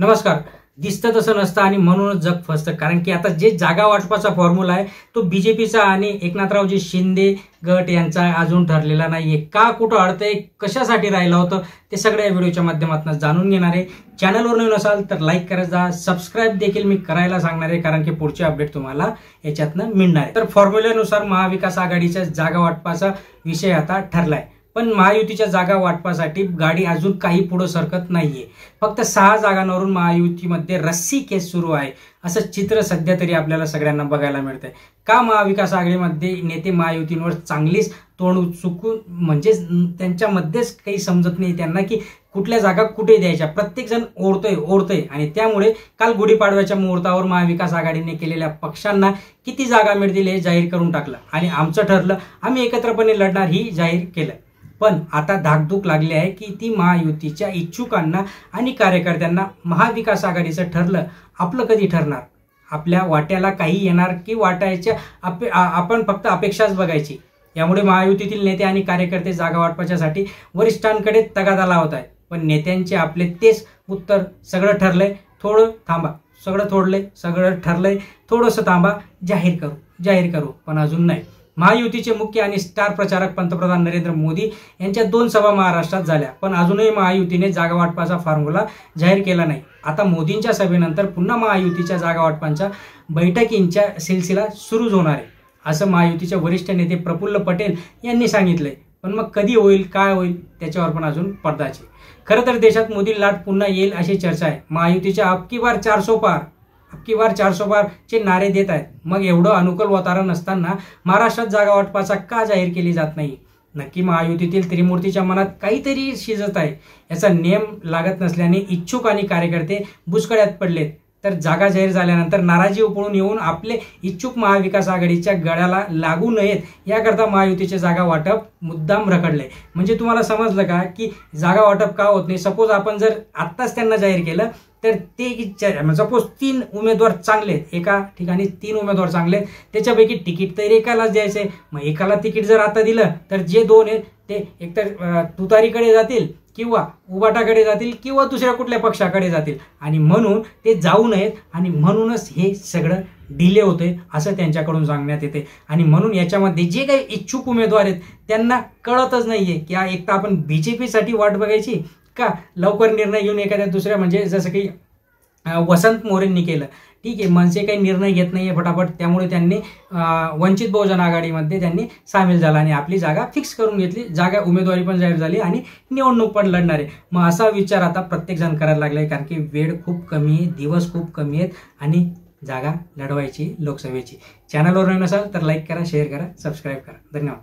नमस्कार. दिसतं तसं नसतं आणि म्हणूनच जग फसतं. कारण की आता जे जागा वाटपाचा फॉर्म्युला आहे तो बीजेपीचा आणि एकनाथरावजी शिंदे गट यांचा अजून ठरलेला नाहीये. का कुठं अडतंय, कशासाठी राहिलं होतं ते सगळ्या व्हिडिओच्या माध्यमातून जाणून घेणार आहे. चॅनलवर नवीन असाल तर लाईक करत जा, सबस्क्राईब देखील मी करायला सांगणार आहे कारण की पुढचे अपडेट तुम्हाला याच्यातनं मिळणार आहे. तर फॉर्म्युल्यानुसार महाविकास आघाडीच्या जागा वाटपाचा विषय आता ठरलाय. पण महायुतीच्या जागा वाटपासाठी गाडी अजून काही पुढे सरकत नाहीये. फक्त 6 जागांवरून महायुतीमध्ये रस्सी केस सुरू आहे असं चित्र सध्या तरी आपल्याला सगळ्यांना बघायला मिळतंय. का महाविकास आघाडीमध्ये नेते महायुतींवर चांगलीच तोंड चुकून म्हणजे त्यांच्यामध्येच काही समजत नाही त्यांना की कुठल्या जागा कुठे द्यायच्या. प्रत्येक जण ओढतोय आणि त्यामुळे काल गुढीपाडव्याच्या मुहूर्तावर महाविकास आघाडीने केलेल्या पक्षांना किती जागा मिळतील हे जाहीर करून टाकलं आणि आमचं ठरलं, आम्ही एकत्रपणे लढणार ही जाहीर केलं. पण आता धाकधूक लागली आहे की ती महायुतीच्या इच्छुकांना आणि कार्यकर्त्यांना महाविकास आघाडीचं ठरलं आपलं कधी ठरणार. आपल्या वाट्याला काही येणार की वाटायच्या आपण फक्त अपेक्षाच बघायची. यामुळे महायुतीतील नेते आणि कार्यकर्ते जागा वाटपाच्यासाठी वरिष्ठांकडे तगादा लावत आहेत. पण नेत्यांचे आपले तेच उत्तर, सगळं ठरलंय, थोडं थांबा. सगळं ठरलंय, थोडंसं थांबा, जाहीर करू पण अजून नाही. महायुतीचे मुख्य आणि स्टार प्रचारक पंतप्रधान नरेंद्र मोदी यांच्या 2 सभा महाराष्ट्रात झाल्या, पण अजूनही महायुतीने जागा वाटपाचा फॉर्म्युला जाहीर केला नाही. आता मोदींच्या सभेनंतर पुन्हा महायुतीच्या जागा वाटपांच्या बैठकींच्या सिलसिला सुरूच होणार आहे असं महायुतीचे वरिष्ठ नेते प्रफुल्ल पटेल यांनी सांगितलंय. पण मग कधी होईल, काय होईल त्याच्यावर पण अजून पडदाचे. खरं तर देशात मोदी लाट पुन्हा येईल अशी चर्चा आहे. महायुतीच्या अब की बार 400 पार चे नारे देत आहेत. मग एवढं अनुकूल वातावरण असताना महाराष्ट्रात जागा वाटपाचा का जाहीर केली जात नाही. नक्की महायुतीतील त्रिमूर्तीच्या मनात काहीतरी शिजत आहे. याचा नेम लागत नसल्याने इच्छुक आणि कार्यकर्ते बुचकळ्यात पडलेत. तर जागा जाहीर झाल्यानंतर नाराजी उपळून येऊन आपले इच्छुक महाविकास आघाडीच्या गळ्याला लागू नयेत याकरता महायुतीचे जागा वाटप मुद्दाम रखडले. म्हणजे तुम्हाला समजलं का की जागा वाटप का होत नाही. सपोज आपण जर आत्ताच त्यांना जाहीर केलं तर ते सपोज 3 उमेदवार चांगले आहेत, एका ठिकाणी 3 उमेदवार चांगले आहेत, त्याच्यापैकी तिकीट तर एकालाच द्यायचंय. मग एकाला तिकीट जर आता दिलं तर जे 2 आहेत ते एकतर तुतारीकडे जातील किंवा उबाटाकडे जातील किंवा दुसऱ्या कुठल्या पक्षाकडे जातील आणि म्हणून ते जाऊ नयेत आणि म्हणूनच हे सगळं डिले होते असं त्यांच्याकडून सांगण्यात येते. आणि म्हणून याच्यामध्ये जे काही इच्छुक उमेदवार आहेत त्यांना कळतच नाहीये की एक तर आपण बीजेपीसाठी वाट बघायची का लवकर निर्णय घेऊन एखाद्या दुसऱ्या म्हणजे जसं की वसंत मोरेंनी केलं. ठीक आहे, मनसे काही निर्णय घेत नाहीये फटाफट, त्यामुळे त्यांनी वंचित बहुजन आघाडीमध्ये त्यांनी सामील झाला आणि आपली जागा फिक्स करून घेतली. जागा उमेदवारी पण जाहीर झाली आणि निवडणूक पण लढणार आहे. मग असा विचार आता प्रत्येक जण करायला लागलाय कारण की वेळ खूप कमी आहे, दिवस खूप कमी आहेत आणि जागा लढवायची लोकसभेची. चॅनलवर नवीन असाल तर लाईक करा, शेअर करा, सबस्क्राईब करा. धन्यवाद.